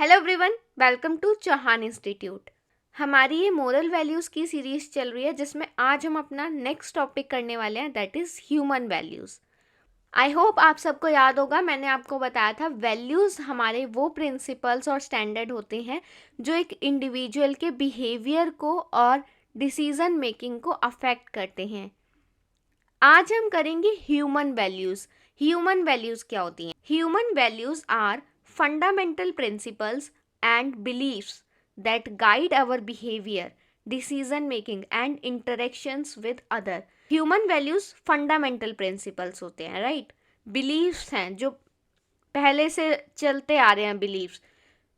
Hello everyone, welcome to Chauhan institute. हमारी ये moral values की सीरीज़ चल रही है जिसमें आज हम अपना नेक्स्ट टॉपिक करने वाले हैं, that is human values. I hope आप सबको याद होगा, मैंने आपको बताया था वैल्यूज़ हमारे वो प्रिंसिपल्स और स्टैंडर्ड होते हैं जो एक इंडिविजुअल के बिहेवियर को और डिसीजन मेकिंग को अफेक्ट करते हैं। आज हम करेंगे ह्यूमन वैल्यूज़। ह्यूमन वैल्यूज़ क्या होती हैं? Human values are fundamental principles and beliefs that guide our behavior, decision making and interactions with other. Human values fundamental principles होते हैं, right? Beliefs हैं जो पहले से चलते आ रहे हैं, beliefs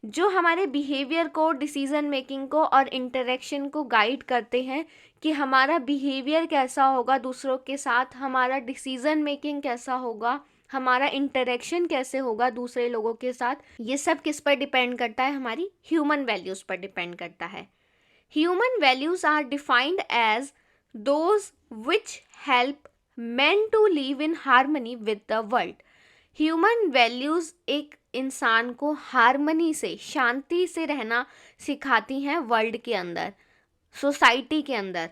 जो हमारे बिहेवियर को, डिसीजन मेकिंग को और इंटरेक्शन को गाइड करते हैं कि हमारा बिहेवियर कैसा होगा दूसरों के साथ, हमारा डिसीजन मेकिंग कैसा होगा, हमारा इंटरेक्शन कैसे होगा दूसरे लोगों के साथ। ये सब किस पर डिपेंड करता है? हमारी ह्यूमन वैल्यूज़ पर डिपेंड करता है। Human values are defined as those which help man to live in harmony with the world. Human values एक इंसान को हार्मनी से, शांति से रहना सिखाती हैं वर्ल्ड के अंदर, सोसाइटी के अंदर।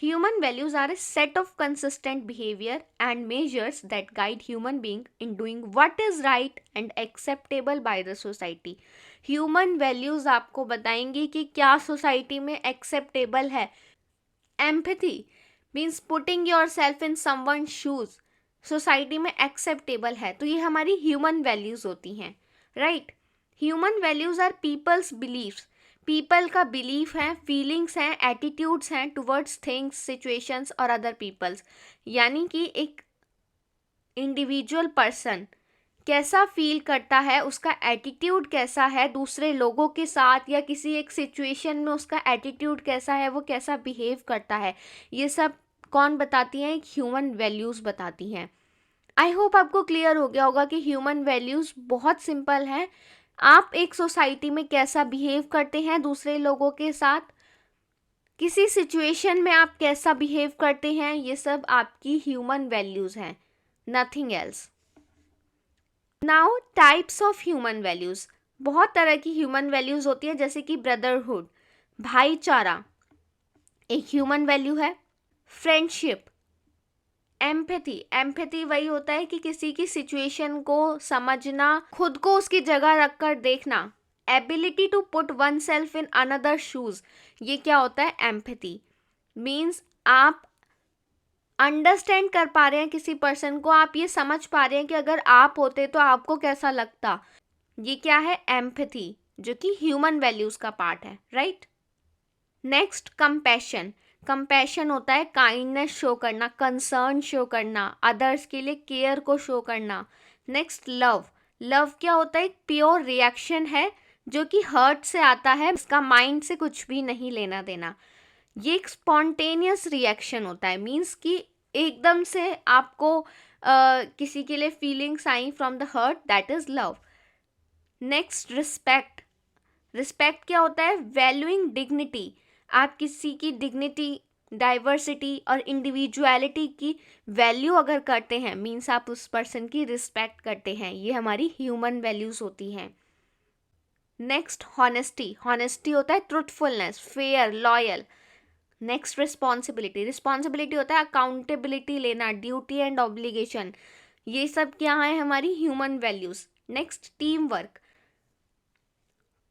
Human values are a set of consistent behavior and measures that guide human being in doing what is right and acceptable by the society. Human values आपको बताएंगी कि क्या सोसाइटी में acceptable है। Empathy means putting yourself in someone's shoes. Society में acceptable है, तो ये हमारी human values होती हैं, right? Human values are people's beliefs. People का बिलीफ है, फीलिंग्स हैं, एटीट्यूड्स हैं टुवर्ड्स थिंग्स, सिचुएशंस और अदर पीपल्स। यानी कि एक इंडिविजुअल पर्सन कैसा फील करता है, उसका एटीट्यूड कैसा है दूसरे लोगों के साथ या किसी एक सिचुएशन में उसका एटीट्यूड कैसा है, वो कैसा बिहेव करता है, ये सब कौन बताती हैं? ह्यूमन वैल्यूज़ बताती हैं। आई होप आपको क्लियर हो गया होगा कि ह्यूमन वैल्यूज़ बहुत सिंपल हैं। आप एक सोसाइटी में कैसा बिहेव करते हैं दूसरे लोगों के साथ, किसी सिचुएशन में आप कैसा बिहेव करते हैं, ये सब आपकी ह्यूमन वैल्यूज़ हैं, nothing else. Now types of human values. बहुत तरह की ह्यूमन वैल्यूज़ होती है, जैसे कि ब्रदरहुड, भाईचारा एक ह्यूमन वैल्यू है। फ्रेंडशिप, एम्पैथी वही होता है कि किसी की सिचुएशन को समझना, खुद को उसकी जगह रखकर देखना। Ability to put one self in another shoes, ये क्या होता है? एम्पैथी मीन्स आप अंडरस्टैंड कर पा रहे हैं किसी पर्सन को, आप ये समझ पा रहे हैं कि अगर आप होते तो आपको कैसा लगता। ये क्या है? एम्पैथी, जो कि ह्यूमन वैल्यूज का पार्ट है, राइट? Next, compassion. कंपैशन होता है काइंडनेस शो करना, कंसर्न शो करना, अदर्स के लिए केयर को शो करना। Next, love. लव क्या होता है? एक प्योर रिएक्शन है जो कि हर्ट से आता है, इसका माइंड से कुछ भी नहीं लेना देना। ये एक स्पॉन्टेनियस रिएक्शन होता है, मीन्स कि एकदम से आपको किसी के लिए feelings I from the heart, that is love. Next, respect. Respect क्या होता है? Valuing dignity. आप किसी की डिग्निटी, डाइवर्सिटी और इंडिविजुअलिटी की वैल्यू अगर करते हैं, मीन्स आप उस पर्सन की रिस्पेक्ट करते हैं, ये हमारी ह्यूमन वैल्यूज होती हैं। Next, honesty. हॉनेस्टी होता है truthfulness, fair, loyal. Next, responsibility. Responsibility होता है अकाउंटेबिलिटी लेना, ड्यूटी एंड ऑब्लिगेशन। ये सब क्या है? हमारी human values. Next, team work.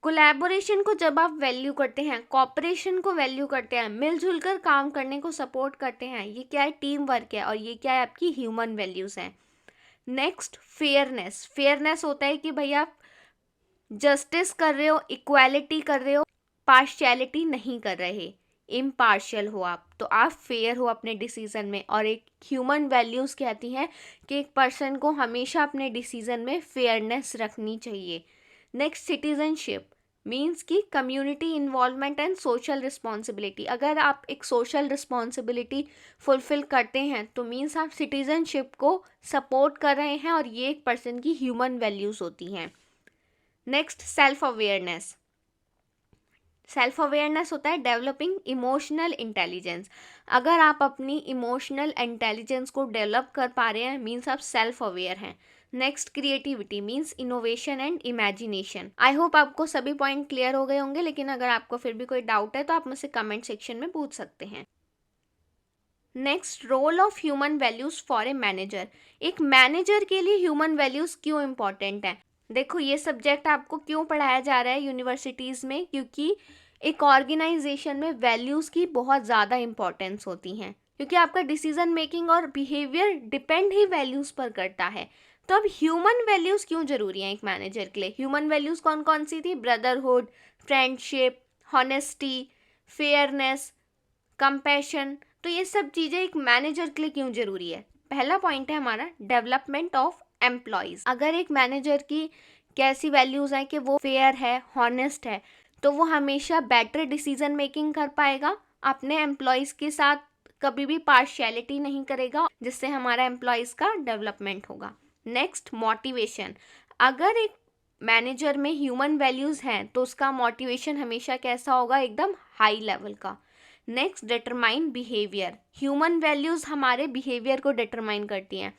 Collaboration को जब आप वैल्यू करते हैं, कॉपरेशन को वैल्यू करते हैं, मिलजुल कर काम करने को सपोर्ट करते हैं, ये क्या है? टीम वर्क है, और ये क्या है? आपकी ह्यूमन वैल्यूज़ हैं। Next, fairness. फेयरनेस होता है कि भाई आप जस्टिस कर रहे हो, इक्वालिटी कर रहे हो, पार्शियलिटी नहीं कर रहे, इम्पार्शियल हो आप, तो आप फेयर हो अपने डिसीजन में। और एक ह्यूमन वैल्यूज़ कहती हैं कि एक पर्सन को हमेशा अपने डिसीजन में फेयरनेस रखनी चाहिए। नेक्स्ट, सिटीजनशिप मीन्स की community involvement and social responsibility. अगर आप एक सोशल रिस्पॉन्सिबिलिटी फुलफिल करते हैं तो मीन्स आप सिटीजनशिप को सपोर्ट कर रहे हैं, और ये एक पर्सन की ह्यूमन वैल्यूज़ होती हैं। Next, self awareness. Self awareness होता है डेवलपिंग इमोशनल इंटेलिजेंस। अगर आप अपनी इमोशनल इंटेलिजेंस को डेवलप कर पा रहे हैं, मीन्स आप सेल्फ अवेयर हैं। Next creativity means innovation and imagination. I hope आपको सभी पॉइंट क्लियर हो गए होंगे, लेकिन अगर आपको फिर भी कोई डाउट है तो आप मुझसे कमेंट सेक्शन में पूछ सकते हैं। Next, role of human values for a manager. एक मैनेजर के लिए ह्यूमन वैल्यूज क्यों इंपॉर्टेंट है? देखो, ये सब्जेक्ट आपको क्यों पढ़ाया जा रहा है यूनिवर्सिटीज़ में, क्योंकि एक ऑर्गेनाइजेशन में वैल्यूज़ की बहुत ज़्यादा इंपॉर्टेंस होती हैं, क्योंकि आपका डिसीजन मेकिंग और बिहेवियर डिपेंड ही वैल्यूज़ पर करता है। तो अब ह्यूमन वैल्यूज़ क्यों ज़रूरी हैं एक मैनेजर के लिए? ह्यूमन वैल्यूज़ कौन कौन सी थी? Brotherhood, friendship, honesty, fairness, compassion. तो ये सब चीज़ें एक मैनेजर के लिए क्यों ज़रूरी है? पहला पॉइंट है हमारा डेवलपमेंट ऑफ एम्प्लॉयज़। अगर एक मैनेजर की कैसी वैल्यूज़ हैं कि वो फेयर है, हॉनेस्ट है, तो वो हमेशा बेटर डिसीजन मेकिंग कर पाएगा, अपने एम्प्लॉयज़ के साथ कभी भी पार्शियलिटी नहीं करेगा, जिससे हमारा एम्प्लॉयज़ का डेवलपमेंट होगा। Next, motivation. अगर एक मैनेजर में ह्यूमन वैल्यूज़ हैं तो उसका मोटिवेशन हमेशा कैसा होगा? एकदम हाई लेवल का। Next, determine behaviour. Human values हमारे बिहेवियर को डिटरमाइन करती हैं।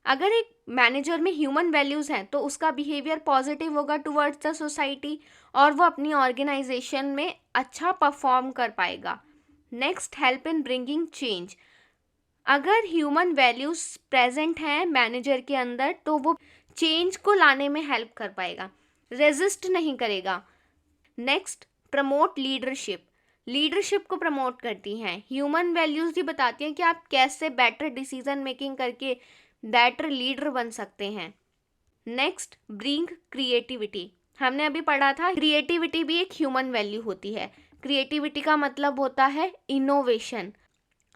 अगर एक मैनेजर में ह्यूमन वैल्यूज़ हैं तो उसका बिहेवियर पॉजिटिव होगा टुवर्ड्स द सोसाइटी और वो अपनी ऑर्गेनाइजेशन में अच्छा परफॉर्म कर पाएगा। Next, help in bringing change. अगर ह्यूमन वैल्यूज़ प्रेजेंट हैं मैनेजर के अंदर तो वो चेंज को लाने में हेल्प कर पाएगा, रेजिस्ट नहीं करेगा। Next, promote leadership. लीडरशिप को प्रमोट करती हैं। ह्यूमन वैल्यूज़ भी बताती हैं कि आप कैसे बेटर डिसीजन मेकिंग करके बेटर लीडर बन सकते हैं। Next, bring creativity. हमने अभी पढ़ा था क्रिएटिविटी भी एक ह्यूमन वैल्यू होती है। क्रिएटिविटी का मतलब होता है इनोवेशन।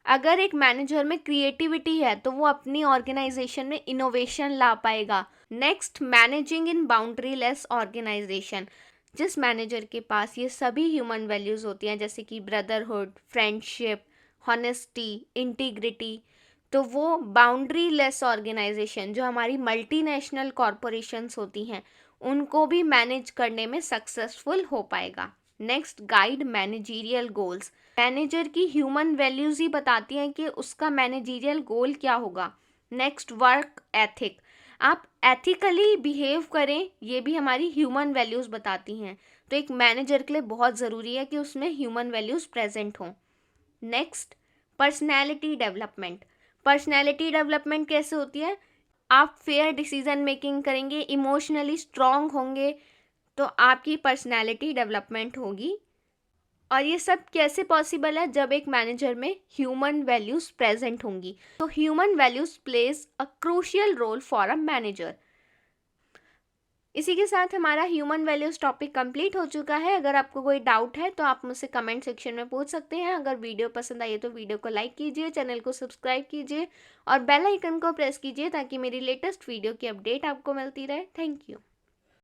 अगर एक मैनेजर में क्रिएटिविटी है तो वो अपनी ऑर्गेनाइजेशन में इनोवेशन ला पाएगा। नेक्स्ट, मैनेजिंग इन बाउंड्री लेस ऑर्गेनाइजेशन। जिस मैनेजर के पास ये सभी ह्यूमन वैल्यूज़ होती हैं, जैसे कि ब्रदरहुड, फ्रेंडशिप, हॉनेस्टी, इंटीग्रिटी, तो वो बाउंड्री लेस ऑर्गेनाइजेशन जो हमारी मल्टीनेशनल कॉरपोरेशंस होती हैं उनको भी मैनेज करने में सक्सेसफुल हो पाएगा। Next, guide managerial goals. Manager की ह्यूमन वैल्यूज़ ही बताती हैं कि उसका मैनेजीरियल गोल क्या होगा। Next, work ethic. आप एथिकली बिहेव करें, ये भी हमारी ह्यूमन वैल्यूज़ बताती हैं। तो एक मैनेजर के लिए बहुत ज़रूरी है कि उसमें ह्यूमन वैल्यूज़ प्रेजेंट हों। Next, personality development. Personality development कैसे होती है? आप फेयर डिसीजन मेकिंग करेंगे, इमोशनली स्ट्रांग होंगे, तो आपकी पर्सनैलिटी डेवलपमेंट होगी। और ये सब कैसे पॉसिबल है? जब एक मैनेजर में ह्यूमन वैल्यूज़ प्रेजेंट होंगी। तो human values plays a crucial role for a manager. इसी के साथ हमारा ह्यूमन वैल्यूज़ टॉपिक कंप्लीट हो चुका है। अगर आपको कोई डाउट है तो आप मुझसे कमेंट सेक्शन में पूछ सकते हैं। अगर वीडियो पसंद आई है तो वीडियो को लाइक कीजिए, चैनल को सब्सक्राइब कीजिए और बेल आइकन को प्रेस कीजिए ताकि मेरी लेटेस्ट वीडियो की अपडेट आपको मिलती रहे। Thank you.